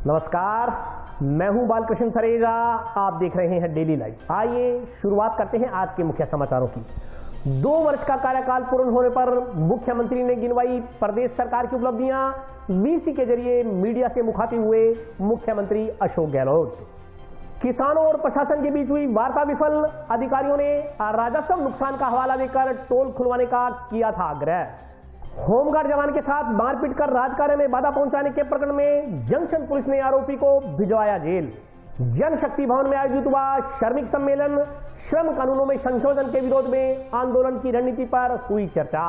नमस्कार, मैं हूं बालकृष्ण सरेजा। आप देख रहे हैं डेली लाइव। आइए शुरुआत करते हैं आज के मुख्य समाचारों की। 2 वर्ष का कार्यकाल पूर्ण होने पर मुख्यमंत्री ने गिनवाई प्रदेश सरकार की उपलब्धियां। वीसी के जरिए मीडिया से मुखातिब हुए मुख्यमंत्री अशोक गहलोत। किसानों और प्रशासन के बीच हुई वार्ता विफल। अधिकारियों ने राजस्व नुकसान का हवाला देकर टोल खुलवाने का किया था आग्रह। होमगार्ड जवान के साथ मारपीट कर राजकार्य में बाधा पहुंचाने के प्रकरण में जंक्शन पुलिस ने आरोपी को भिजवाया जेल। जनशक्ति भवन में आयोजित हुआ श्रमिक सम्मेलन। श्रम कानूनों में संशोधन के विरोध में आंदोलन की रणनीति पर हुई चर्चा।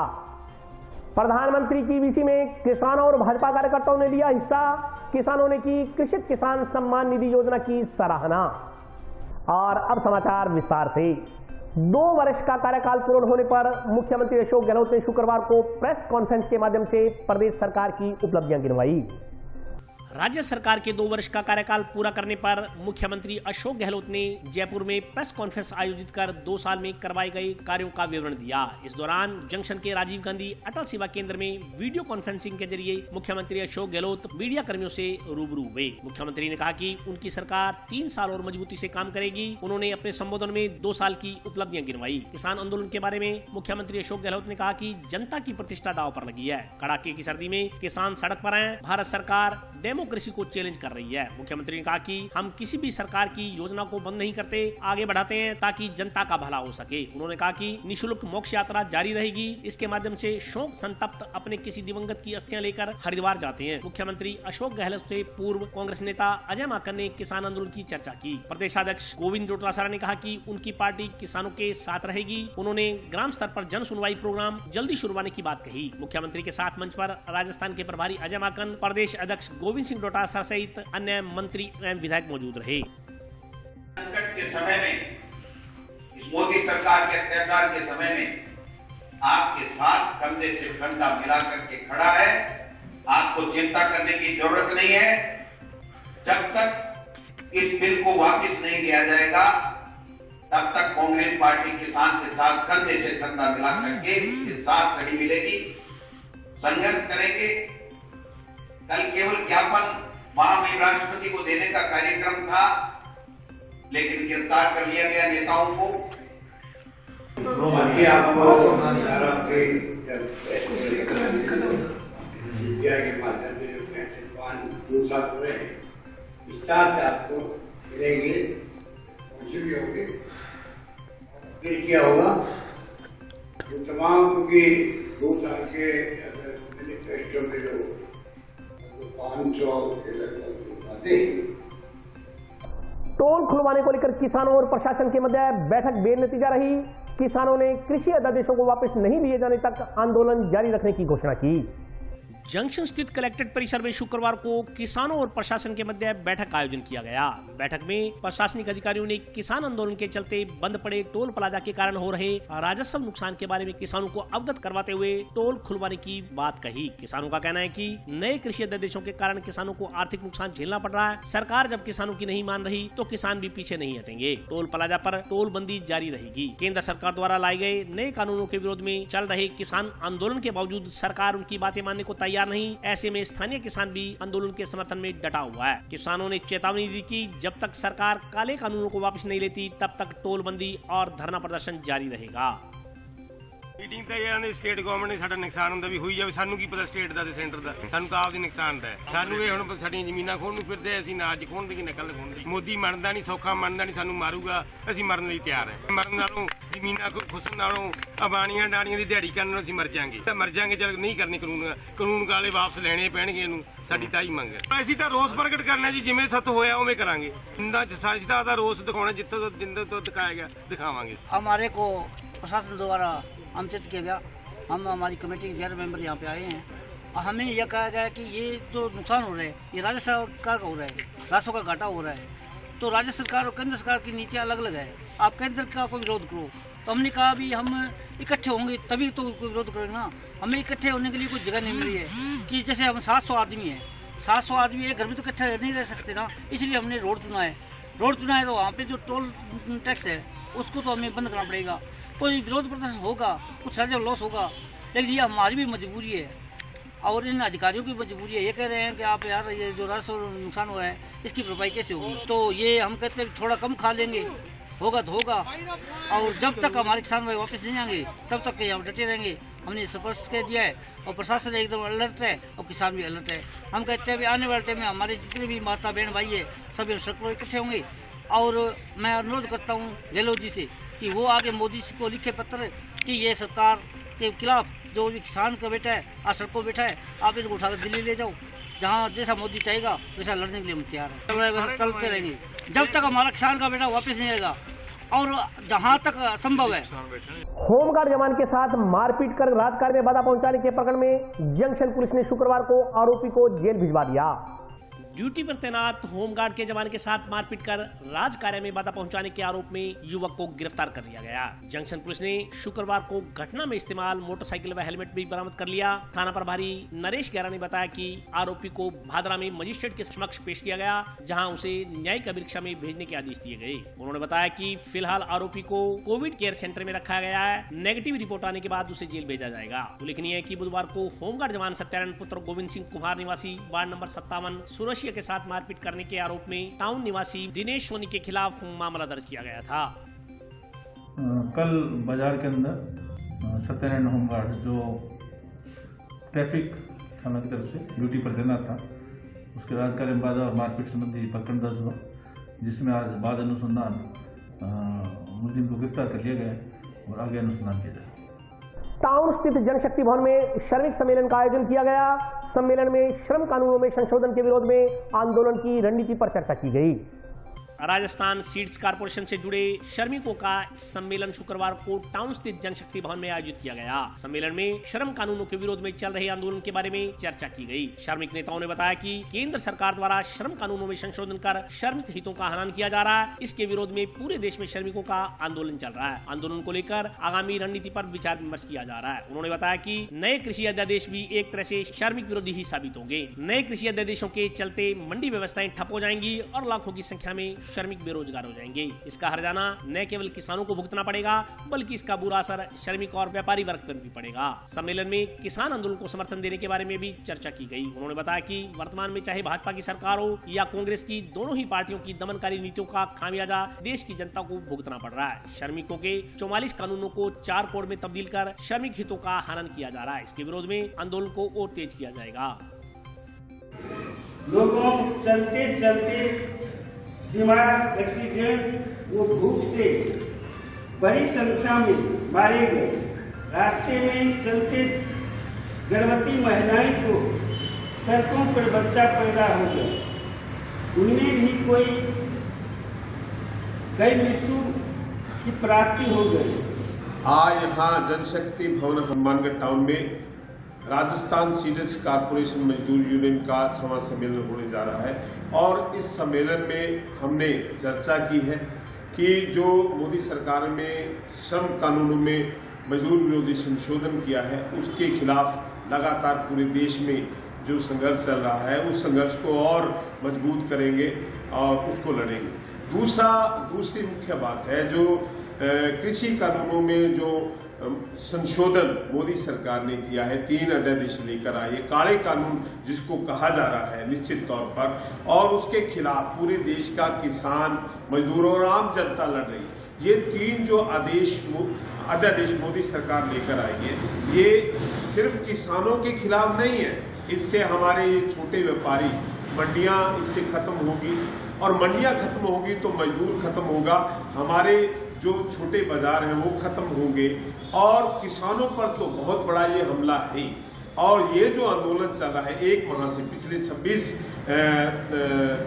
प्रधानमंत्री की वीसी में किसानों और भाजपा कार्यकर्ताओं ने लिया हिस्सा। किसानों ने की कृषक किसान सम्मान निधि योजना की सराहना। और अब समाचार विस्तार से। 2 वर्ष का कार्यकाल पूर्ण होने पर मुख्यमंत्री अशोक गहलोत ने शुक्रवार को प्रेस कॉन्फ्रेंस के माध्यम से प्रदेश सरकार की उपलब्धियां गिनवाई। राज्य सरकार के 2 वर्ष का कार्यकाल पूरा करने पर मुख्यमंत्री अशोक गहलोत ने जयपुर में प्रेस कॉन्फ्रेंस आयोजित कर 2 साल में करवाए गए कार्यों का विवरण दिया। इस दौरान जंक्शन के राजीव गांधी अटल सेवा केंद्र में वीडियो कॉन्फ्रेंसिंग के जरिए मुख्यमंत्री अशोक गहलोत मीडिया कर्मियों से रूबरू हुए। मुख्यमंत्री ने कहा कि उनकी सरकार 3 साल और मजबूती से काम करेगी। उन्होंने अपने संबोधन में 2 साल की उपलब्धियां गिनवाई। किसान आंदोलन के बारे में मुख्यमंत्री अशोक गहलोत ने कहा कि जनता की प्रतिष्ठा दांव पर लगी है। कड़ाके की सर्दी में किसान सड़क पर आए। भारत सरकार डेमोक्रेसी को चैलेंज कर रही है। मुख्यमंत्री ने कहा कि हम किसी भी सरकार की योजना को बंद नहीं करते, आगे बढ़ाते हैं ताकि जनता का भला हो सके। उन्होंने कहा कि निःशुल्क मोक्ष यात्रा जारी रहेगी। इसके माध्यम से शोक संतप्त अपने किसी दिवंगत की अस्थियां लेकर हरिद्वार जाते हैं। मुख्यमंत्री अशोक गहलोत से पूर्व कांग्रेस नेता अजय माकन ने किसान आंदोलन की चर्चा की। प्रदेशाध्यक्ष गोविंद डोटासरा ने कहा कि उनकी पार्टी किसानों के साथ रहेगी। उन्होंने ग्राम स्तर पर जन सुनवाई प्रोग्राम जल्दी शुरू होने की बात कही। मुख्यमंत्री के साथ मंच पर राजस्थान के प्रभारी अजय माकन, प्रदेश अध्यक्ष गोविंद सिंह डोटासरा सहित अन्य मंत्री एवं विधायक मौजूद रहे। संकट के समय में, इस मोदी सरकार के अत्याचार के समय में आपके साथ कंधे से कंधा मिलाकर के खड़ा है। आपको चिंता करने की जरूरत नहीं है। जब तक इस बिल को वापस नहीं लिया जाएगा, तब तक कांग्रेस पार्टी किसान के साथ कंधे से कंधा मिलाकर के इसके साथ खड़ी मिलेगी। संघर्ष करेंगे। कल केवल ज्ञापन महामहिम राष्ट्रपति को देने का कार्यक्रम था, लेकिन गिरफ्तार कर लिया गया नेताओं को। के माध्यम से जो दूसरा हुए विस्तार से आपको मिलेंगे, कुछ भी होंगे। फिर क्या होगा, जो तमाम क्योंकि 2 साल के मैनिफेस्टो में जो 500 के लगभग आते हैं। टोल खुलवाने को लेकर किसानों और प्रशासन के मध्य बैठक बेनतीजा रही। किसानों ने कृषि अध्यादेशों को वापस नहीं लिए जाने तक आंदोलन जारी रखने की घोषणा की। जंक्शन स्थित कलेक्ट्रेट परिसर में शुक्रवार को किसानों और प्रशासन के मध्य बैठक का आयोजन किया गया। बैठक में प्रशासनिक अधिकारियों ने किसान आंदोलन के चलते बंद पड़े टोल प्लाजा के कारण हो रहे राजस्व नुकसान के बारे में किसानों को अवगत करवाते हुए टोल खुलवाने की बात कही। किसानों का कहना है कि नए कृषि अध्यादेशों के कारण किसानों को आर्थिक नुकसान झेलना पड़ रहा है। सरकार जब किसानों की नहीं मान रही तो किसान भी पीछे नहीं हटेंगे। टोल प्लाजा पर टोल बंदी जारी रहेगी। केंद्र सरकार द्वारा लाए गए नए कानूनों के विरोध में चल रहे किसान आंदोलन के बावजूद सरकार उनकी बातें मानने को तैयार नहीं। ऐसे में स्थानीय किसान भी आंदोलन के समर्थन में डटा हुआ है। किसानों ने चेतावनी दी कि जब तक सरकार काले कानूनों को वापस नहीं लेती, तब तक टोल बंदी और धरना प्रदर्शन जारी रहेगा। मीटिंग ਤਾਂ ਇਹ ਆਂਦੇ ਸਟੇਟ ਗਵਰਨਮੈਂਟ ਨੇ ਸਾਡਾ ਨੁਕਸਾਨ ਹੁੰਦਾ ਵੀ ਹੋਈ ਜਾਵੇ। ਸਾਨੂੰ ਕੀ ਪਤਾ ਸਟੇਟ ਦਾ ਤੇ ਸੈਂਟਰ ਦਾ, ਸਾਨੂੰ ਤਾਂ ਆਪਦੀ ਨੁਕਸਾਨ ਦਾ। ਸਾਨੂੰ ਇਹ ਹੁਣ ਸਾਡੀਆਂ ਜ਼ਮੀਨਾਂ ਖੋਣ ਨੂੰ ਫਿਰਦੇ, ਅਸੀਂ ਨਾ ਅੱਜ ਖੋਣ ਦੀ ਕਿ ਨਾ ਕੱਲ ਖੋਣ ਦੀ। ਮੋਦੀ ਮੰਨਦਾ ਨਹੀਂ, ਸੌਖਾ ਮੰਨਦਾ ਨਹੀਂ, ਸਾਨੂੰ ਮਾਰੂਗਾ, ਅਸੀਂ ਮਰਨ ਲਈ ਤਿਆਰ ਹੈ। ਮਰਨ ਨਾਲੋਂ ਜ਼ਮੀਨਾਂ ਖੁਸਣ ਨਾਲੋਂ ਅਬਾਣੀਆਂ ਡਾਣੀਆਂ ਦੀ ਦਿਹਾੜੀ ਕਰਨ ਨਾਲ ਅਸੀਂ ਮਰ ਜਾਾਂਗੇ। ਤਾਂ ਮਰ ਜਾਾਂਗੇ ਜਦ ਨਹੀਂ ਕਰਨੀ ਕਾਨੂੰਨ ਕਾਲੇ ਵਾਪਸ ਲੈਣੇ ਪੈਣਗੇ। ਇਹਨੂੰ ਸਾਡੀ ਤਾਂ ਹੀ ਮੰਗ ਹੈ। ਅਸੀਂ ਤਾਂ ਰੋਸ ਪ੍ਰਗਟ ਕਰਨਾ ਜੀ, ਜਿਵੇਂ ਸੱਤ ਹੋਇਆ ਉਵੇਂ ਕਰਾਂਗੇ। ਜਿੰਦਾ ਸਾਜਦਾ ਦਾ ਰੋਸ ਦਿਖਾਉਣਾ, ਜਿੱਥੋਂ ਜਿੰਦੇ ਤੋਂ ਦਿਖਾਇਆ ਗਿਆ ਦਿਖਾਵਾਂਗੇ। हमारे को प्रशासन द्वारा आमंत्रित किया गया। हम हमारी कमेटी के 11 मेंबर यहाँ पे आए हैं और हमें यह कहा गया कि ये जो नुकसान हो रहा है ये राज्य सरकार का हो रहा है, राजस्व का घाटा हो रहा है। तो राज्य सरकार और केंद्र सरकार की नीतियाँ अलग अलग है। आप केंद्र का कोई विरोध करो, तो हमने कहा भी हम इकट्ठे होंगे तभी तो कोई विरोध करेंगे ना। हमें इकट्ठे होने के लिए कोई जगह नहीं मिली है कि जैसे हम 700 आदमी हैं, 700 आदमी एक घर में तो इकट्ठे नहीं रह सकते ना। इसलिए हमने रोड चुना है। रोड चुना है तो वहाँ पे जो टोल टैक्स है उसको तो हमें बंद करना पड़ेगा। कोई विरोध प्रदर्शन होगा, कुछ सारे लॉस होगा, लेकिन ये हमारी भी मजबूरी है। और इन अधिकारियों की मजबूरी है, ये कह रहे हैं कि आप यार ये जो राजस्व नुकसान हुआ है इसकी भरपाई कैसे होगी। तो ये हम कहते हैं थोड़ा कम खा लेंगे, होगा तो होगा, और जब तक हमारे किसान भाई वापस नहीं आएंगे तब तक हम डटे रहेंगे। हमने स्पष्ट कह दिया है और प्रशासन एकदम अलर्ट है और किसान भी अलर्ट है। हम कहते हैं अभी आने वाले टाइम में हमारे जितने भी माता बहन भाई है सभी सड़कों इकट्ठे होंगे। और मैं अनुरोध करता हूँ गहलोत जी से कि वो आगे मोदी को लिखे पत्र कि ये सरकार के खिलाफ जो भी किसान का बेटा है आज सड़कों बैठा है, आप इनको उठाकर दिल्ली ले जाओ, जहाँ जैसा मोदी चाहेगा वैसा लड़ने के लिए हम तैयार हैं। चलते रहेंगे जब तक हमारा किसान का बेटा वापस नहीं आएगा और जहाँ तक संभव है। होमगार्ड जवान के साथ मारपीट कर राजकार्य में बाधा पहुंचाने के प्रकरण में जंक्शन पुलिस ने शुक्रवार को आरोपी को जेल भिजवा दिया। ड्यूटी पर तैनात होमगार्ड के जवान के साथ मारपीट कर राजकार्य में बाधा पहुंचाने के आरोप में युवक को गिरफ्तार कर लिया गया। जंक्शन पुलिस ने शुक्रवार को घटना में इस्तेमाल मोटरसाइकिल व हेलमेट भी बरामद कर लिया। थाना प्रभारी नरेश गहरा ने बताया कि आरोपी को भादरा में मजिस्ट्रेट के समक्ष पेश किया गया, जहां उसे न्यायिक अभिरक्षा में भेजने के आदेश दिए गए। उन्होंने बताया कि फिलहाल आरोपी को कोविड केयर सेंटर में रखा गया है। नेगेटिव रिपोर्ट आने के बाद उसे जेल भेजा जाएगा। उल्लेखनीय है कि बुधवार को होमगार्ड जवान सत्यानंद पुत्र गोविंद सिंह कुमार निवासी वार्ड नंबर 57 सुरक्षिया के साथ मारपीट करने के आरोप में टाउन निवासी दिनेश सोनी के खिलाफ मामला दर्ज किया गया था। कल बाजार के अंदर सत्यानंद होमगार्ड जो ट्रैफिक थाना की तरफ से ड्यूटी पर तैनात था, उसके राजकार्य में बाधा और मारपीट संबंधी प्रकरण दर्ज हुआ, जिसमें आज बाद अनुसंधान मुलजिम को गिरफ्तार कर लिया गया और आगे अनुसंधान किया जाएगा। टाउन स्थित जनशक्ति भवन में श्रमिक सम्मेलन का आयोजन किया गया। सम्मेलन में श्रम कानूनों में संशोधन के विरोध में आंदोलन की रणनीति पर चर्चा की गई। राजस्थान सीड्स कारपोरेशन से जुड़े श्रमिकों का सम्मेलन शुक्रवार को टाउन स्थित जनशक्ति भवन में आयोजित किया गया। सम्मेलन में श्रम कानूनों के विरोध में चल रहे आंदोलन के बारे में चर्चा की गई। श्रमिक नेताओं ने बताया कि केंद्र सरकार द्वारा श्रम कानूनों में संशोधन कर श्रमिक हितों का हनन किया जा रहा है। इसके विरोध में पूरे देश में श्रमिकों का आंदोलन चल रहा है। आंदोलन को लेकर आगामी रणनीति पर विचार विमर्श किया जा रहा है। उन्होंने बताया कि नए कृषि अध्यादेश भी एक तरह से श्रमिक विरोधी ही साबित होंगे। नए कृषि अध्यादेशों के चलते मंडी व्यवस्थाएं ठप हो जाएंगी और लाखों की संख्या में श्रमिक बेरोजगार हो जाएंगे। इसका हर्जाना न केवल किसानों को भुगतना पड़ेगा, बल्कि इसका बुरा असर श्रमिक और व्यापारी वर्ग पर भी पड़ेगा। सम्मेलन में किसान आंदोलन को समर्थन देने के बारे में भी चर्चा की गई। उन्होंने बताया कि वर्तमान में चाहे भाजपा की सरकार हो या कांग्रेस की, दोनों ही पार्टियों की दमनकारी नीतियों का खामियाजा देश की जनता को भुगतना पड़ रहा है। श्रमिकों के 44 कानूनों को 4 कोड में तब्दील कर श्रमिक हितों का हनन किया जा रहा है। इसके विरोध में आंदोलन को और तेज किया जाएगा। लोगों चलते चलते दिमाग एक्सीडेंट वो भूख से बड़ी संख्या में मारे गए। रास्ते में चलते गर्भवती महिलाएं को सड़कों पर बच्चा पैदा हो गया, उनमें भी कोई मृत्यु की प्राप्ति हो गई। आज यहाँ जनशक्ति भवन हनुमानगढ़ टाउन में राजस्थान सीड्स कारपोरेशन मजदूर यूनियन का 6वां सम्मेलन होने जा रहा है और इस सम्मेलन में हमने चर्चा की है कि जो मोदी सरकार ने श्रम कानूनों में मजदूर विरोधी संशोधन किया है, उसके खिलाफ लगातार पूरे देश में जो संघर्ष चल रहा है, उस संघर्ष को और मजबूत करेंगे और उसको लड़ेंगे। दूसरी मुख्य बात है जो कृषि कानूनों में जो संशोधन मोदी सरकार ने किया है, 3 अध्यादेश लेकर आई है, काले कानून जिसको कहा जा रहा है निश्चित तौर पर, और उसके खिलाफ पूरे देश का किसान, मजदूर और आम जनता लड़ रही है। ये 3 जो अध्यादेश मोदी सरकार लेकर आई है, ये सिर्फ किसानों के खिलाफ नहीं है। इससे हमारे ये छोटे व्यापारी, मंडियां इससे खत्म होगी और मंडियां खत्म होगी तो मजदूर खत्म होगा, हमारे जो छोटे बाजार हैं वो खत्म होंगे और किसानों पर तो बहुत बड़ा ये हमला है। और ये जो आंदोलन चल रहा है 1 माह से, पिछले 26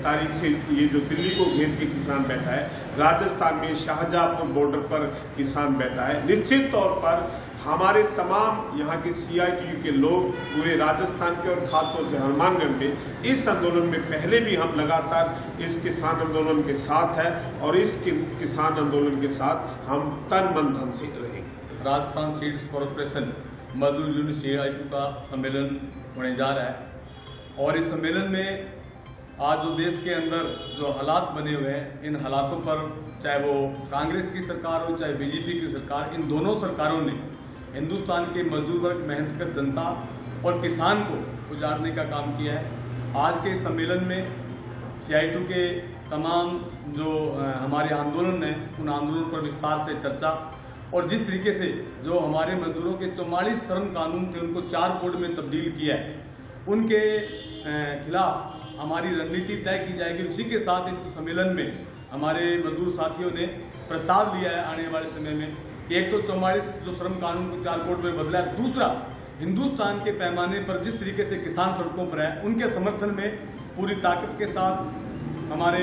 तारीख से ये जो दिल्ली को घेर के किसान बैठा है, राजस्थान में शाहजहांपुर बॉर्डर पर किसान बैठा है, निश्चित तौर पर हमारे तमाम यहाँ के CITU के लोग पूरे राजस्थान के और खासतौर से हनुमानगढ़ में इस आंदोलन में पहले भी हम लगातार इस किसान आंदोलन के साथ है और इस किसान आंदोलन के साथ हम तन मन धन से रहेंगे। राजस्थान सीड्स कॉरपोरेशन मजदूर यूनियन CITU का सम्मेलन होने जा रहा है और इस सम्मेलन में आज जो देश के अंदर जो हालात बने हुए हैं, इन हालातों पर चाहे वो कांग्रेस की सरकार हो चाहे BJP की सरकार, इन दोनों सरकारों ने हिंदुस्तान के मजदूर वर्ग, मेहनतकश जनता और किसान को उजाड़ने का काम किया है। आज के इस सम्मेलन में CITU के तमाम जो हमारे आंदोलन हैं उन आंदोलन पर विस्तार से चर्चा, और जिस तरीके से जो हमारे मजदूरों के 44 श्रम कानून थे उनको 4 कोड में तब्दील किया है, उनके खिलाफ हमारी रणनीति तय की जाएगी। इसी के साथ इस सम्मेलन में हमारे मजदूर साथियों ने प्रस्ताव लिया है आने वाले समय में कि एक तो 44 जो श्रम कानून को 4 कोड में बदला है, दूसरा हिंदुस्तान के पैमाने पर जिस तरीके से किसान सड़कों पर है उनके समर्थन में पूरी ताकत के साथ हमारे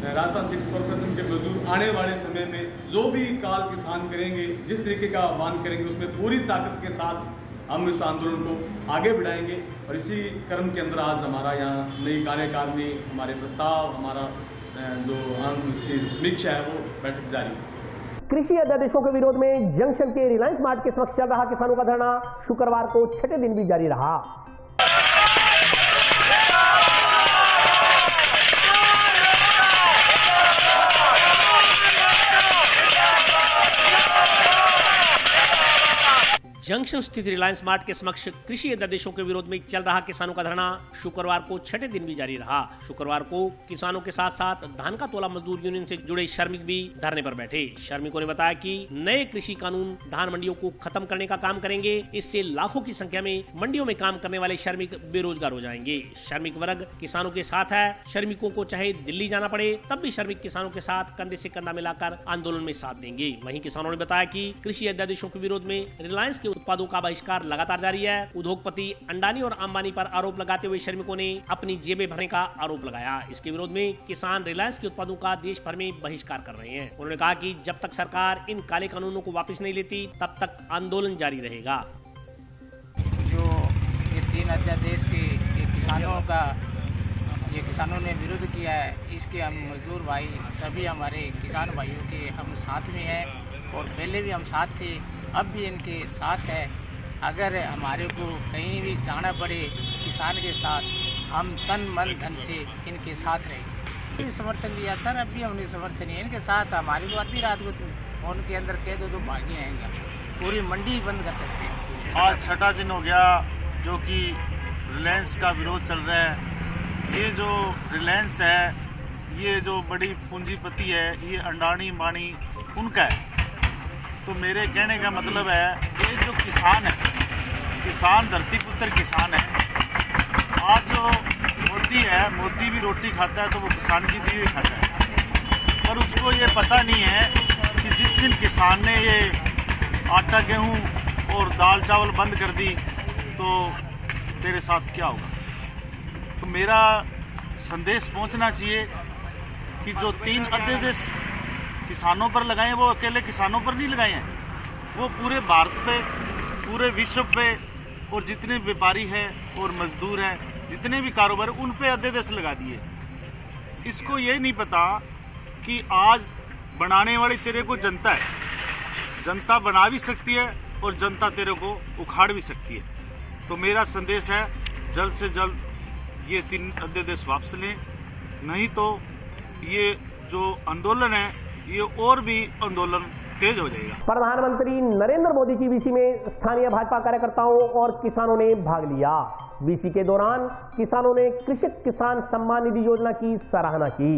राजस्थान सिटी कॉर्पोरेशन के मजदूर आने वाले समय में जो भी काल किसान करेंगे, जिस तरीके का आह्वान करेंगे, उसमें पूरी ताकत के साथ हम इस आंदोलन को आगे बढ़ाएंगे। और इसी क्रम के अंदर आज हमारा यहाँ नई कार्यकारिणी, हमारे प्रस्ताव, हमारा जो इसकी समीक्षा है वो बैठक जारी है। कृषि अध्यादेशों के विरोध में जंक्शन के रिलायंस मार्ट के समक्ष चल रहा किसानों का धरना शुक्रवार को 6ठे दिन भी जारी रहा। जंक्शन स्थित रिलायंस मार्ट के समक्ष कृषि अध्यादेशों के विरोध में चल रहा किसानों का धरना शुक्रवार को 6ठे दिन भी जारी रहा। शुक्रवार को किसानों के साथ साथ धान का तोला मजदूर यूनियन से जुड़े श्रमिक भी धरने पर बैठे। श्रमिकों ने बताया कि नए कृषि कानून धान मंडियों को खत्म करने का काम करेंगे। इससे लाखों की संख्या में मंडियों में काम करने वाले श्रमिक बेरोजगार हो जाएंगे। श्रमिक वर्ग किसानों के साथ है। श्रमिकों को चाहे दिल्ली जाना पड़े तब भी श्रमिक किसानों के साथ कंधे से कंधा मिलाकर आंदोलन में साथ देंगे। वहीं किसानों ने बताया कि कृषि अध्यादेशों के विरोध में रिलायंस के उत्पादों का बहिष्कार लगातार जारी है। उद्योगपति अंडानी और अंबानी पर आरोप लगाते हुए श्रमिकों ने अपनी जेबें भरने का आरोप लगाया। इसके विरोध में किसान रिलायंस के उत्पादों का देश भर में बहिष्कार कर रहे हैं। उन्होंने कहा कि जब तक सरकार इन काले कानूनों को वापस नहीं लेती तब तक आंदोलन जारी रहेगा। जो ये 3 अध्यादेश के किसानों ने विरोध किया है, इसके हम मजदूर भाई सभी हमारे किसान भाइयों के हम साथ में हैं और पहले भी हम साथ थे, अब भी इनके साथ है। अगर हमारे को कहीं भी जाना पड़े किसान के साथ, हम तन मन धन से इनके साथ रहेंगे। समर्थन दिया था, अब भी हमने समर्थन है इनके साथ। हमारी को आधी रात को फोन के अंदर कह दो तो भागी आएंगे, पूरी मंडी बंद कर सकते हैं। आज 6ठा दिन हो गया जो कि रिलायंस का विरोध चल रहा है। ये जो रिलायंस है, ये जो बड़ी पूंजीपति है, ये अंडानी अंबानी उनका है। तो मेरे कहने का मतलब है ये जो किसान है, किसान धरती पुत्र किसान है। आज जो मोदी है, मोदी भी रोटी खाता है तो वो किसान की दी हुई खाता है, पर उसको ये पता नहीं है कि जिस दिन किसान ने ये आटा गेहूँ और दाल चावल बंद कर दी तो तेरे साथ क्या होगा। तो मेरा संदेश पहुंचना चाहिए कि जो 3 अध्यादेश किसानों पर लगाए हैं वो अकेले किसानों पर नहीं लगाए हैं, वो पूरे भारत पे, पूरे विश्व पे, और जितने व्यापारी हैं और मजदूर हैं, जितने भी कारोबार उन पे अध्यादेश लगा दिए। इसको ये नहीं पता कि आज बनाने वाली तेरे को जनता है, जनता बना भी सकती है और जनता तेरे को उखाड़ भी सकती है। तो मेरा संदेश है जल्द से जल्द ये 3 अध्यादेश वापस लें, नहीं तो ये जो आंदोलन है ये और भी आंदोलन तेज हो जाएगा। प्रधानमंत्री नरेंद्र मोदी की वीसी में स्थानीय भाजपा कार्यकर्ताओं और किसानों ने भाग लिया। वीसी के दौरान किसानों ने कृषक किसान सम्मान निधि योजना की सराहना की।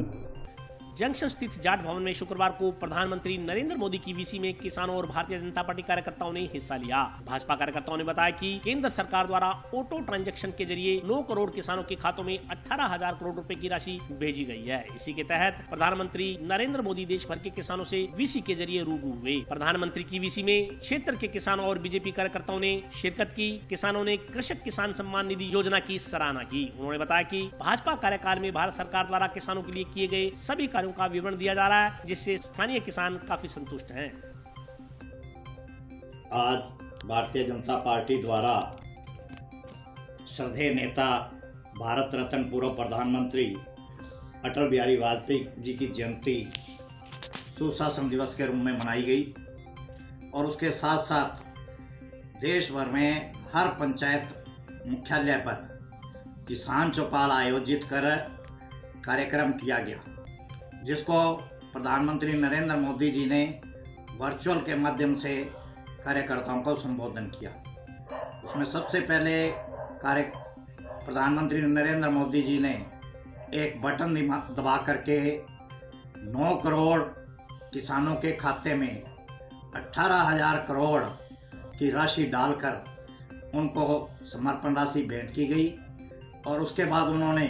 जंक्शन स्थित जाट भवन में शुक्रवार को प्रधानमंत्री नरेंद्र मोदी की वीसी में किसानों और भारतीय जनता पार्टी कार्यकर्ताओं ने हिस्सा लिया। भाजपा कार्यकर्ताओं ने बताया कि केंद्र सरकार द्वारा ऑटो ट्रांजैक्शन के जरिए 9 करोड़ किसानों के खातों में 18,000 करोड़ रुपए की राशि भेजी गई है। इसी के तहत प्रधानमंत्री नरेंद्र मोदी देश भर के किसानों से वीसी के जरिए रूबरू हुए। प्रधानमंत्री की वीसी में क्षेत्र के किसानों और बीजेपी कार्यकर्ताओं ने शिरकत की। किसानों ने कृषक किसान सम्मान निधि योजना की सराहना की। उन्होंने बताया कि भाजपा कार्यकाल में भारत सरकार द्वारा किसानों के लिए किए गए सभी कार्यों का विवरण दिया जा रहा है, जिससे स्थानीय किसान काफी संतुष्ट हैं। आज भारतीय जनता पार्टी द्वारा श्रद्धेय नेता भारत रत्न पूर्व प्रधानमंत्री अटल बिहारी वाजपेयी जी की जयंती सुशासन दिवस के रूप में मनाई गई और उसके साथ साथ देश भर में हर पंचायत मुख्यालय पर किसान चौपाल आयोजित कर कार्यक्रम किया गया, जिसको प्रधानमंत्री नरेंद्र मोदी जी ने वर्चुअल के माध्यम से कार्यकर्ताओं को संबोधन किया। उसमें सबसे पहले प्रधानमंत्री नरेंद्र मोदी जी ने एक बटन दबा करके 9 करोड़ किसानों के खाते में 18,000 करोड़ की राशि डालकर उनको समर्पण राशि भेंट की गई। और उसके बाद उन्होंने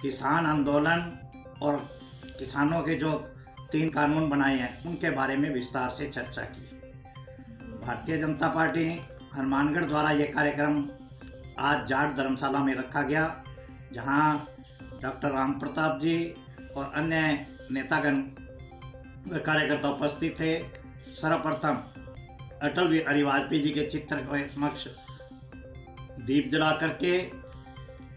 किसान आंदोलन और किसानों के जो 3 कानून बनाए हैं उनके बारे में विस्तार से चर्चा की। भारतीय जनता पार्टी हनुमानगढ़ द्वारा ये कार्यक्रम आज जाट धर्मशाला में रखा गया, जहां डॉक्टर राम प्रताप जी और अन्य नेतागण व कार्यकर्ता उपस्थित थे। सर्वप्रथम अटल बिहारी वाजपेयी जी के चित्र के समक्ष दीप जला करके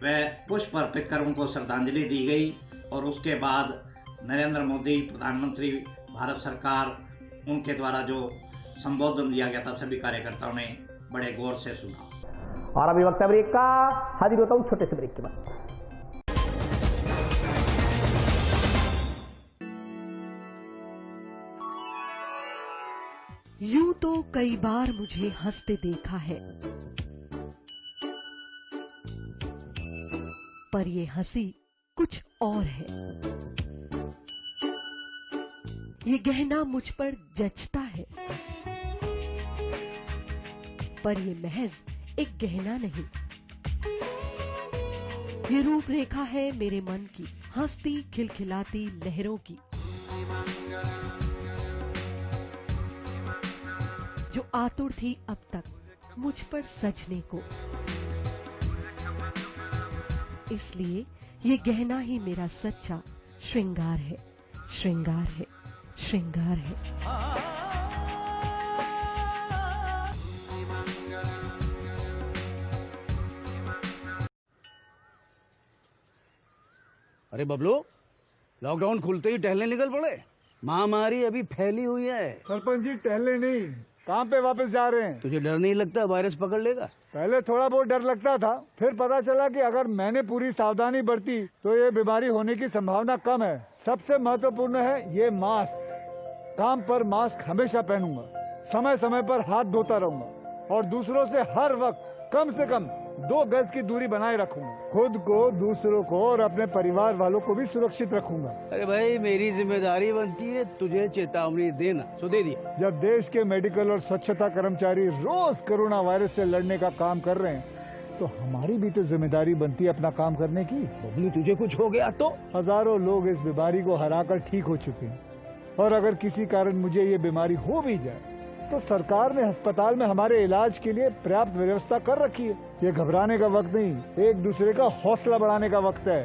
व पुष्प अर्पित कर उनको श्रद्धांजलि दी गई। और उसके बाद नरेंद्र मोदी प्रधानमंत्री भारत सरकार उनके द्वारा जो संबोधन दिया गया था सभी कार्यकर्ताओं ने बड़े गौर से सुना। और अभी वक्त है ब्रेक का। हाजिर होता हूं छोटे से ब्रेक के बाद। यूं तो कई बार मुझे हंसते देखा है, पर ये हंसी कुछ और है। ये गहना मुझ पर जचता है, पर ये महज एक गहना नहीं, ये रूपरेखा है मेरे मन की, हंसती खिलखिलाती लहरों की, जो आतुर थी अब तक मुझ पर सजने को। इसलिए ये गहना ही मेरा सच्चा श्रृंगार है, श्रृंगार है, श्रृंगार है। अरे बबलू, लॉकडाउन खुलते ही टहलने निकल पड़े। महामारी अभी फैली हुई है। सरपंच जी टहलने नहीं, काम पे वापस जा रहे हैं। तुझे डर नहीं लगता वायरस पकड़ लेगा? पहले थोड़ा बहुत डर लगता था, फिर पता चला कि अगर मैंने पूरी सावधानी बरती तो ये बीमारी होने की संभावना कम है। सबसे महत्वपूर्ण है ये मास्क। काम पर मास्क हमेशा पहनूंगा, समय समय पर हाथ धोता रहूंगा और दूसरों से हर वक्त कम से कम 2 गज की दूरी बनाए रखूंगा। खुद को, दूसरों को और अपने परिवार वालों को भी सुरक्षित रखूंगा। अरे भाई, मेरी जिम्मेदारी बनती है तुझे चेतावनी देना, तो दे दिया। जब देश के मेडिकल और स्वच्छता कर्मचारी रोज कोरोना वायरस से लड़ने का काम कर रहे हैं, तो हमारी भी तो जिम्मेदारी बनती है अपना काम करने की। बबलू, तुझे कुछ हो गया तो? हजारों लोग इस बीमारी को हराकर ठीक हो चुके हैं, और अगर किसी कारण मुझे ये बीमारी हो भी जाए तो सरकार ने अस्पताल में हमारे इलाज के लिए पर्याप्त व्यवस्था कर रखी है। ये घबराने का वक्त नहीं, एक दूसरे का हौसला बढ़ाने का वक्त है।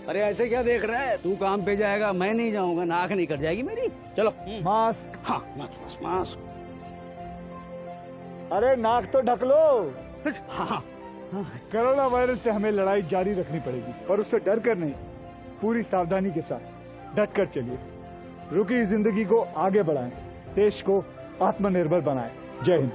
अरे ऐसे क्या देख रहा है? तू काम पे जाएगा, मैं नहीं जाऊंगा, नाक नहीं कट जाएगी मेरी। चलो मास्क। हाँ, मास्क मास्क। अरे नाक तो ढक लो। हाँ। कोरोना वायरस से हमें लड़ाई जारी रखनी पड़ेगी, पर उससे डर कर नहीं, पूरी सावधानी के साथ डट कर चलिए। रुकी जिंदगी को आगे बढ़ाएं, देश को आत्मनिर्भर बनाएं। जय हिंद।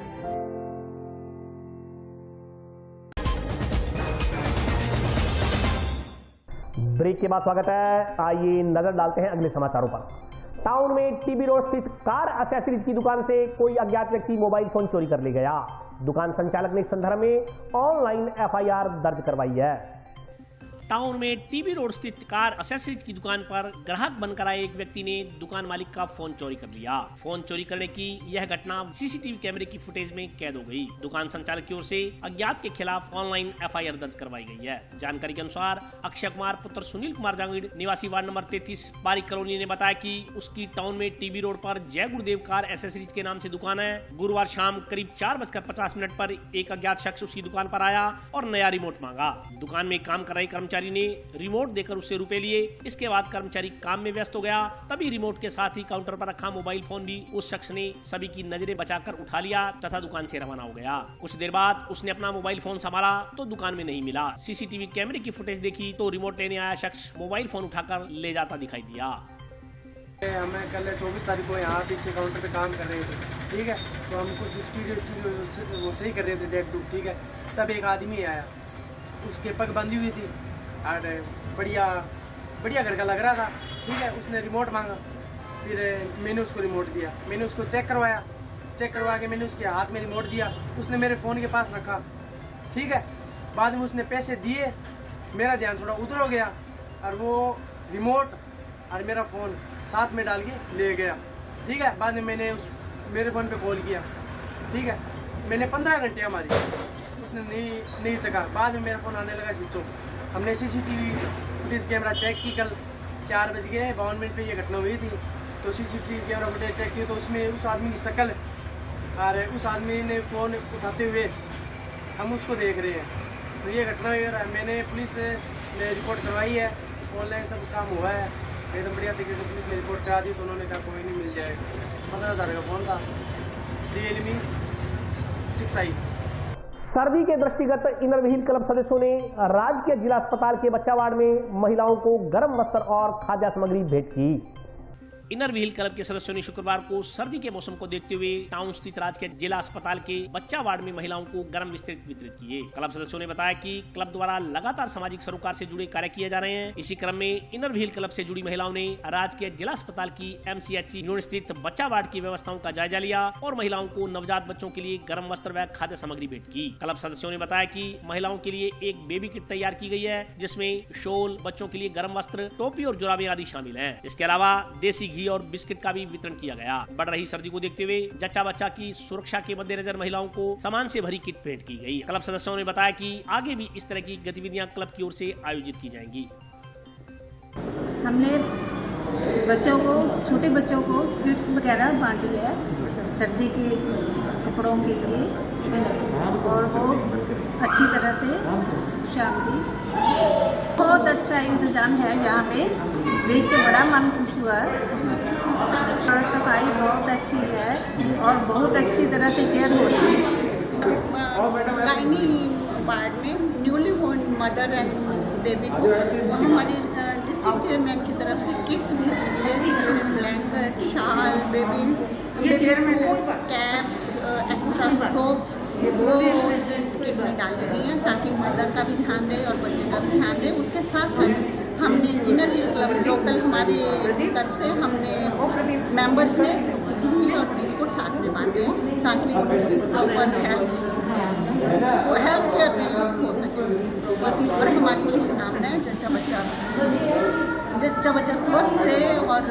ब्रेक के बाद स्वागत है। आइए नजर डालते हैं अगले समाचारों पर। टाउन में टीबी रोड स्थित कार एक्सेसरीज की दुकान से कोई अज्ञात व्यक्ति मोबाइल फोन चोरी कर ले गया। दुकान संचालक ने इस संदर्भ में ऑनलाइन एफआईआर दर्ज करवाई है। टाउन में टीबी रोड स्थित कार एक्सेसरीज की दुकान पर ग्राहक बनकर आए एक व्यक्ति ने दुकान मालिक का फोन चोरी कर लिया। फोन चोरी करने की यह घटना सीसीटीवी कैमरे की फुटेज में कैद हो गई। दुकान संचालक की ओर से अज्ञात के खिलाफ ऑनलाइन एफआईआर दर्ज करवाई गई है। जानकारी के अनुसार अक्षय कुमार पुत्र सुनील कुमार जांगीड़ निवासी वार्ड नंबर 33 बारिक कॉलोनी ने बताया कि उसकी टाउन में टीबी रोड पर जय गुरुदेव कार एक्सेसरीज के नाम से दुकान है। गुरुवार शाम करीब 4:50 पर एक अज्ञात शख्स उसकी दुकान पर आया और नया रिमोट मांगा। दुकान में काम कर रहे कर्मचारी ने रिमोट देकर उससे रुपए लिए। इसके बाद कर्मचारी काम में व्यस्त हो गया। तभी रिमोट के साथ ही काउंटर पर रखा मोबाइल फोन भी उस शख्स ने सभी की नजरें बचाकर उठा लिया तथा दुकान से रवाना हो गया। कुछ देर बाद उसने अपना मोबाइल फोन संभाला तो दुकान में नहीं मिला। सीसीटीवी कैमरे की फुटेज देखी तो रिमोट लेने आया शख्स मोबाइल फोन उठाकर ले जाता दिखाई दिया। हमें कल 24 तारीख को यहाँ पीछे काउंटर पे काम कर रहे थे, ठीक है, तो हम कुछ स्टूडियो वो सही कर रहे थे डेट टू, ठीक है। तब एक आदमी आया, उसके पग बंधी हुई थी और बढ़िया बढ़िया घर का लग रहा था, ठीक है। उसने रिमोट मांगा, फिर मैंने उसको रिमोट दिया। मैंने उसको चेक करवाया, चेक करवा के मैंने उसके हाथ में रिमोट दिया। उसने मेरे फ़ोन के पास रखा, ठीक है। बाद में उसने पैसे दिए, मेरा ध्यान थोड़ा उधर हो गया और वो रिमोट और मेरा फ़ोन साथ में डाल के ले गया, ठीक है। बाद में मैंने मेरे फ़ोन पे कॉल किया, ठीक है। मैंने 15 घंटे हमारी, उसने नहीं सका। बाद में मेरा फ़ोन आने लगा स्विच ऑफ। हमने CCTV फुटेज कैमरा चेक की, कल 4:52 पे ये घटना हुई थी। तो CCTV कैमरा फुटेज चेक की तो उसमें उस आदमी की शक्ल और उस आदमी ने फ़ोन उठाते हुए हम उसको देख रहे हैं। तो ये घटना हुई है। मैंने पुलिस में रिपोर्ट करवाई है, ऑनलाइन सब काम हुआ है एकदम बढ़िया तरीके से। पुलिस ने रिपोर्ट करा दी तो उन्होंने कहा कोई नहीं, मिल जाएगा। 15,000 का फ़ोन था, Realme 6i। सर्दी के दृष्टिगत इनर व्हील क्लब सदस्यों ने राजकीय जिला अस्पताल के बच्चा वार्ड में महिलाओं को गर्म वस्त्र और खाद्य सामग्री भेंट की। इनर व्हील क्लब के सदस्यों ने शुक्रवार को सर्दी के मौसम को देखते हुए टाउन स्थित राजकीय जिला अस्पताल के बच्चा वार्ड में महिलाओं को गर्म वस्त्र वितरित किए। क्लब सदस्यों ने बताया कि क्लब द्वारा लगातार सामाजिक सरोकार से जुड़े कार्य किए जा रहे हैं। इसी क्रम में इनर व्हील क्लब से जुड़ी महिलाओं ने राजकीय जिला अस्पताल की MCH यूनिट स्थित बच्चा वार्ड की व्यवस्थाओं का जायजा लिया और महिलाओं को नवजात बच्चों के लिए गर्म वस्त्र व खाद्य सामग्री भेंट की। क्लब सदस्यों ने बताया कि महिलाओं के लिए एक बेबी किट तैयार की गई है, जिसमें शॉल, बच्चों के लिए गर्म वस्त्र, टोपी और जुराबे आदि शामिल है। इसके अलावा देसी घी और बिस्किट का भी वितरण किया गया। बढ़ रही सर्दी को देखते हुए जच्चा बच्चा की सुरक्षा के मद्देनजर महिलाओं को सामान से भरी किट भेंट की गई। क्लब सदस्यों ने बताया कि आगे भी इस तरह की गतिविधियां क्लब की ओर से आयोजित की जाएंगी। हमने बच्चों को, छोटे बच्चों को किट वगैरह बांटी है सर्दी के कपड़ों के लिए और वो अच्छी तरह से शांति, बहुत अच्छा इंतजाम है यहाँ पे, देख के बड़ा मन खुश हुआ। और सफाई बहुत अच्छी है और बहुत अच्छी तरह से केयर हो रही है। गायनी वार्ड में newly born mother and baby को हमारी डिस्ट्रिक्ट चेयरमैन की तरफ से किट्स भेजी गई है, जिसमें blanket, shawl, baby suits, caps, extra soaps वो इस किट में डाली गई हैं ताकि मदर का भी ध्यान रहे और बच्चे का भी ध्यान रहे। उसके साथ साथ हमने इनर व्हील क्लब लोकल हमारी तरफ से हमने मेंबर्स ने घी और बिस्कुट साथ में बांटे ताकि प्रॉपर हेल्थ केयर भी हो सके। और हमारी शुभकामना है जच्चा बच्चा स्वस्थ रहे और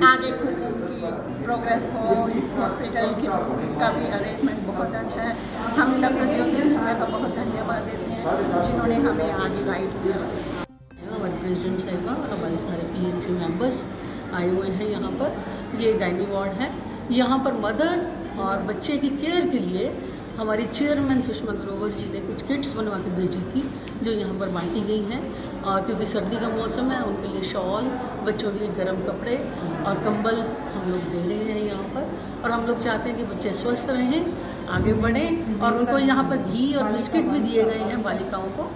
आगे खूब उनकी प्रोग्रेस हो। इस हॉस्पिटल का भी अरेंजमेंट बहुत अच्छा है। हम डॉक्टर ज्योति सिंह का बहुत धन्यवाद देते हैं जिन्होंने हमें आगे गाइड किया। हमारे प्रेसिडेंट साहिबा और हमारे सारे PHC मेंबर्स आए हुए हैं यहाँ पर। ये गायनी वार्ड है। यहाँ पर मदर और बच्चे की केयर के लिए हमारी चेयरमैन सुषमा ग्रोवर जी ने कुछ किट्स बनवा के भेजी थी जो यहाँ पर बांटी गई हैं। और क्योंकि सर्दी का मौसम है, उनके लिए शॉल, बच्चों के लिए गर्म कपड़े और कंबल हम लोग दे रहे हैं यहाँ पर। और हम लोग चाहते हैं कि बच्चे स्वस्थ रहें, आगे बढ़ें और उनको यहाँ पर घी और बिस्किट भी दिए गए हैं बालिकाओं को,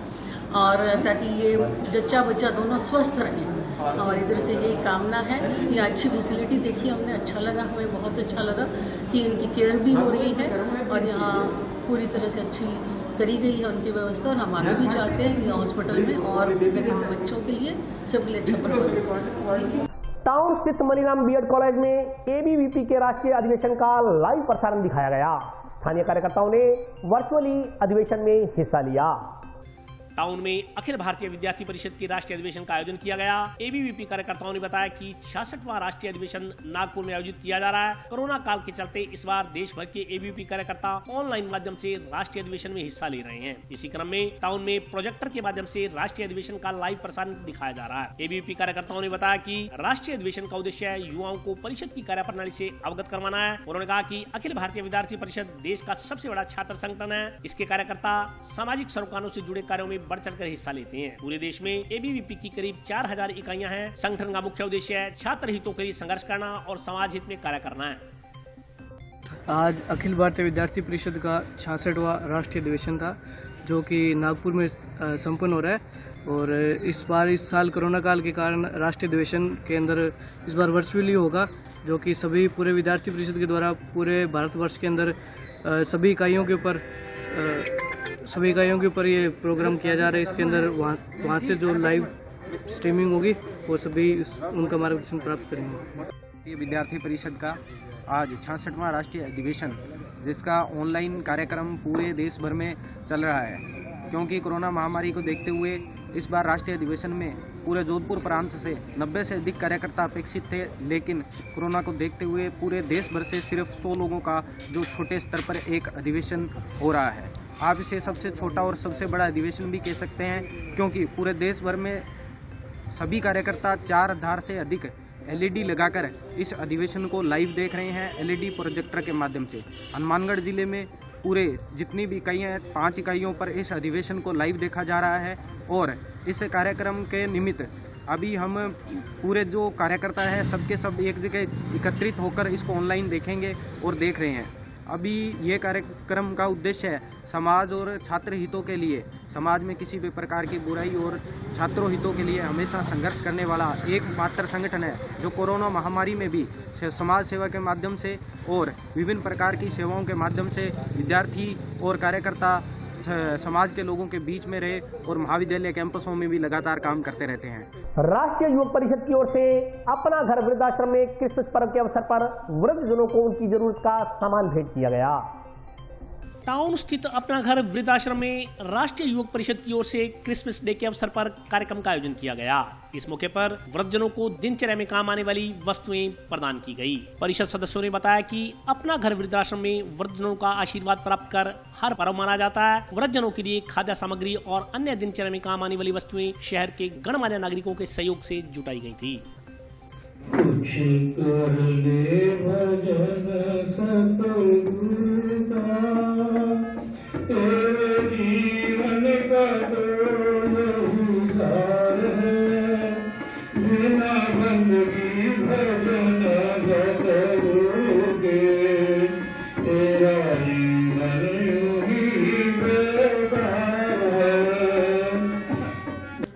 और ताकि ये जच्चा बच्चा दोनों स्वस्थ रहें। हमारी तरफ से यही कामना है। ये अच्छी फैसिलिटी देखी हमने, अच्छा लगा, हमें बहुत अच्छा लगा कि इनकी केयर भी हो रही है और यहाँ पूरी तरह से अच्छी करी गई है उनकी व्यवस्था। और हम आगे भी चाहते हैं कि हॉस्पिटल में और गरीब बच्चों के लिए सबके लिए अच्छा प्रबंध। टाउन स्थित मनीराम बीएड कॉलेज में ABVP के राष्ट्रीय अधिवेशन का लाइव प्रसारण दिखाया गया। स्थानीय कार्यकर्ताओं ने वर्चुअली अधिवेशन में हिस्सा लिया। टाउन में अखिल भारतीय विद्यार्थी परिषद के राष्ट्रीय अधिवेशन का आयोजन किया गया। ABVP कार्यकर्ताओं ने बताया कि 66वां राष्ट्रीय अधिवेशन नागपुर में आयोजित किया जा रहा है। कोरोना काल के चलते इस बार देश भर के ABVP कार्यकर्ता ऑनलाइन माध्यम से राष्ट्रीय अधिवेशन में हिस्सा ले रहे हैं। इसी क्रम में टाउन में प्रोजेक्टर के माध्यम से राष्ट्रीय अधिवेशन का लाइव प्रसारण दिखाया जा रहा है। ABVP कार्यकर्ताओं ने बताया कि राष्ट्रीय अधिवेशन का उद्देश्य युवाओं को परिषद की कार्यप्रणाली से अवगत करवाना है। उन्होंने कहा कि अखिल भारतीय विद्यार्थी परिषद देश का सबसे बड़ा छात्र संगठन है। इसके कार्यकर्ता सामाजिक सरोकारों से जुड़े कार्यों में बढ़ चढ़कर हिस्सा लेते हैं। पूरे देश में ABVP की करीब 4000 इकाइयां हैं। संगठन का मुख्य उद्देश्य है छात्र हितों के लिए संघर्ष करना और समाज हित में कार्य करना है। आज अखिल भारतीय विद्यार्थी परिषद का 66वां राष्ट्रीय अधिवेशन था जो कि नागपुर में संपन्न हो रहा है। और इस साल कोरोना काल के कारण राष्ट्रीय अधिवेशन के अंदर इस बार वर्चुअली होगा, जो कि सभी पूरे विद्यार्थी परिषद के द्वारा पूरे भारतवर्ष के अंदर सभी इकाइयों के ऊपर ये प्रोग्राम किया जा रहा है। इसके अंदर वहाँ से जो लाइव स्ट्रीमिंग होगी वो सभी उनका मार्गदर्शन प्राप्त करेंगे। विद्यार्थी परिषद का आज 66वां राष्ट्रीय अधिवेशन जिसका ऑनलाइन कार्यक्रम पूरे देश भर में चल रहा है। क्योंकि कोरोना महामारी को देखते हुए इस बार राष्ट्रीय अधिवेशन में पूरे जोधपुर प्रांत से 90 से अधिक कार्यकर्ता अपेक्षित थे, लेकिन कोरोना को देखते हुए पूरे देश भर से सिर्फ 100 लोगों का जो छोटे स्तर पर एक अधिवेशन हो रहा है। आप इसे सबसे छोटा और सबसे बड़ा अधिवेशन भी कह सकते हैं, क्योंकि पूरे देश भर में सभी कार्यकर्ता 4000 से अधिक LED लगाकर इस अधिवेशन को लाइव देख रहे हैं LED प्रोजेक्टर के माध्यम से। हनुमानगढ़ जिले में पूरे जितनी भी इकाइयाँ हैं 5 इकाइयों पर इस अधिवेशन को लाइव देखा जा रहा है और इस कार्यक्रम के निमित्त अभी हम पूरे जो कार्यकर्ता है सबके सब एक जगह एकत्रित होकर इसको ऑनलाइन देखेंगे और देख रहे हैं। अभी ये कार्यक्रम का उद्देश्य है समाज और छात्र हितों के लिए, समाज में किसी भी प्रकार की बुराई और छात्रों हितों के लिए हमेशा संघर्ष करने वाला एकमात्र संगठन है जो कोरोना महामारी में भी समाज सेवा के माध्यम से और विभिन्न प्रकार की सेवाओं के माध्यम से विद्यार्थी और कार्यकर्ता समाज के लोगों के बीच में रहे और महाविद्यालय कैंपसों में भी लगातार काम करते रहते हैं। राष्ट्रीय युवक परिषद की ओर से अपना घर वृद्धाश्रम में क्रिसमस पर्व के अवसर पर वृद्धजनों को उनकी जरूरत का सामान भेंट किया गया। टाउन स्थित अपना घर वृद्धाश्रम में राष्ट्रीय युवक परिषद की ओर से क्रिसमस डे के अवसर पर कार्यक्रम का आयोजन किया गया। इस मौके पर वृद्धजनों को दिनचर्या में काम आने वाली वस्तुएं प्रदान की गई। परिषद सदस्यों ने बताया कि अपना घर वृद्धाश्रम में वृद्धजनों का आशीर्वाद प्राप्त कर हर पर्व माना जाता है। वृद्धजनों के लिए खाद्य सामग्री और अन्य दिनचर्या में काम आने वाली वस्तुएं शहर के गणमान्य नागरिकों के सहयोग से जुटाई गई थी।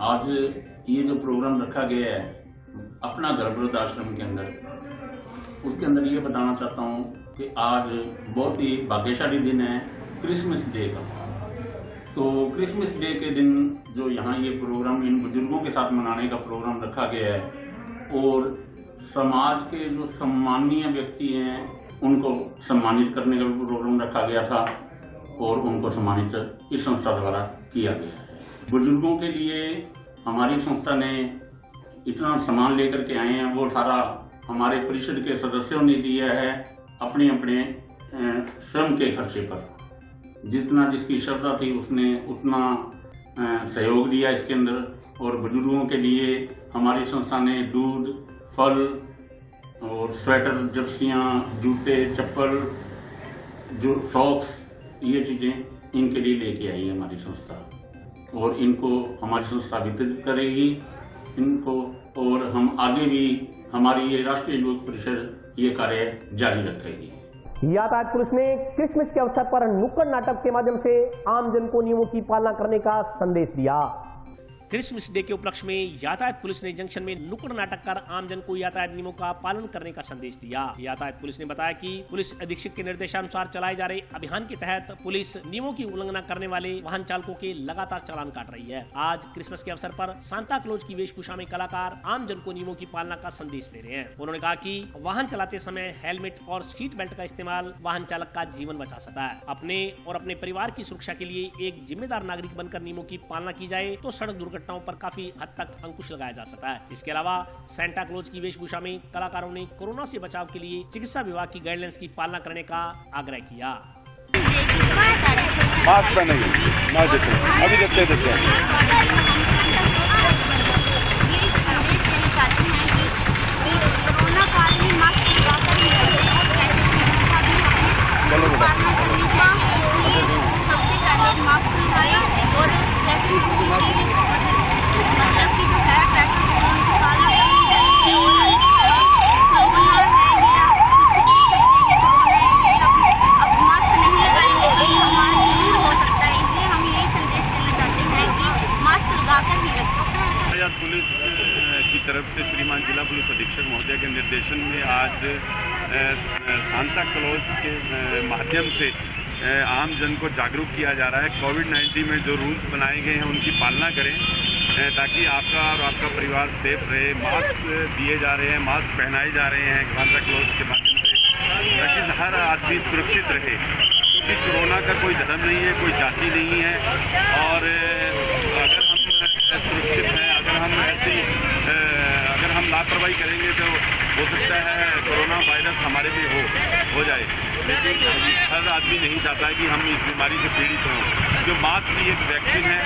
आज ये जो प्रोग्राम रखा गया है अपना घर वृद्धाश्रम के अंदर, उसके अंदर ये बताना चाहता हूँ कि आज बहुत ही भाग्यशाली दिन है क्रिसमस डे का। तो क्रिसमस डे के दिन जो यहाँ ये प्रोग्राम इन बुजुर्गों के साथ मनाने का प्रोग्राम रखा गया है और समाज के जो सम्माननीय व्यक्ति हैं उनको सम्मानित करने का भी प्रोग्राम रखा गया था और उनको सम्मानित इस संस्था द्वारा किया गया है। बुजुर्गों के लिए हमारी संस्था ने इतना सामान लेकर के आए हैं, वो सारा हमारे परिषद के सदस्यों ने दिया है अपने अपने स्वयं के खर्चे पर। जितना जिसकी श्रद्धा थी उसने उतना सहयोग दिया इसके अंदर। और बुजुर्गों के लिए हमारी संस्था ने दूध, फल और स्वेटर, जर्सियाँ, जूते, चप्पल, जो सॉक्स, ये चीज़ें इनके लिए लेके आई है हमारी संस्था और इनको हमारी संस्था वितरित करेगी इनको। और हम आगे भी हमारी ये राष्ट्रीय युवक परिषद ये कार्य जारी रखेगी। यातायात पुलिस ने क्रिसमस के अवसर पर नुक्कड़ नाटक के माध्यम से आम जन को नियमों की पालना करने का संदेश दिया। क्रिसमस डे के उपलक्ष्य में यातायात पुलिस ने जंक्शन में नुक्कड़ नाटक कर आमजन को यातायात नियमों का पालन करने का संदेश दिया। यातायात पुलिस ने बताया कि पुलिस अधीक्षक के निर्देशानुसार चलाए जा रहे अभियान के तहत पुलिस नियमों की उल्लंघना करने वाले वाहन चालकों के लगातार चालान काट रही है। आज क्रिसमस के अवसर पर सांता क्लॉज की वेशभूषा में कलाकार आमजन को नियमों की पालना का संदेश दे रहे हैं। उन्होंने कहा कि वाहन चलाते समय हेलमेट और सीट बेल्ट का इस्तेमाल वाहन चालक का जीवन बचा सकता है। अपने और अपने परिवार की सुरक्षा के लिए एक जिम्मेदार नागरिक बनकर नियमों की पालना की जाए तो सड़क दुर्घटनाओं पर काफी हद तक अंकुश लगाया जा सकता है। इसके अलावा सांता क्लॉज की वेशभूषा में कलाकारों ने कोरोना से बचाव के लिए चिकित्सा विभाग की गाइडलाइंस की पालना करने का आग्रह किया। मास्क पहनेंगे, अभी देखते कोरोना काल में मास्क लगाकर सबसे पहले मास्क लगाए और मतलब कि जो है ट्रैफिक नियमों की पालना करनी चाहिए। कोरोना है या अब मास्क नहीं लगाएंगे तो ये हमारा जरूर हो सकता है। इसलिए हम यही संदेश देना चाहते हैं कि मास्क लगाकर ही रखें। पुलिस की तरफ से श्रीमान जिला पुलिस अधीक्षक महोदय के निर्देशन में आज सांता क्लॉज के माध्यम से आम जन को जागरूक किया जा रहा है। कोविड-19 में जो रूल्स बनाए गए हैं उनकी पालना करें ताकि आपका और आपका परिवार सेफ रहे। मास्क दिए जा रहे हैं, मास्क पहनाए जा रहे हैं सांता क्लॉज के माध्यम से ताकि हर आदमी सुरक्षित रहे, क्योंकि कोरोना का कोई धर्म नहीं है, कोई जाति नहीं है। और अगर हम सुरक्षित हैं, अगर हम लापरवाही करेंगे तो हो सकता है कोरोना वायरस हमारे में हो जाए, लेकिन हर आदमी नहीं चाहता है कि हम इस बीमारी से पीड़ित हों। जो मास्क की एक वैक्सीन है,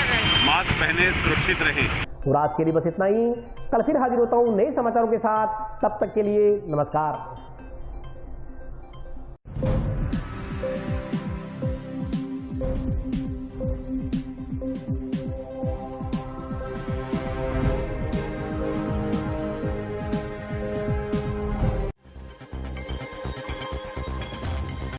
मास्क पहने, सुरक्षित रहें। तो आज के लिए बस इतना ही। कल फिर हाजिर होता हूं नए समाचारों के साथ। तब तक के लिए नमस्कार।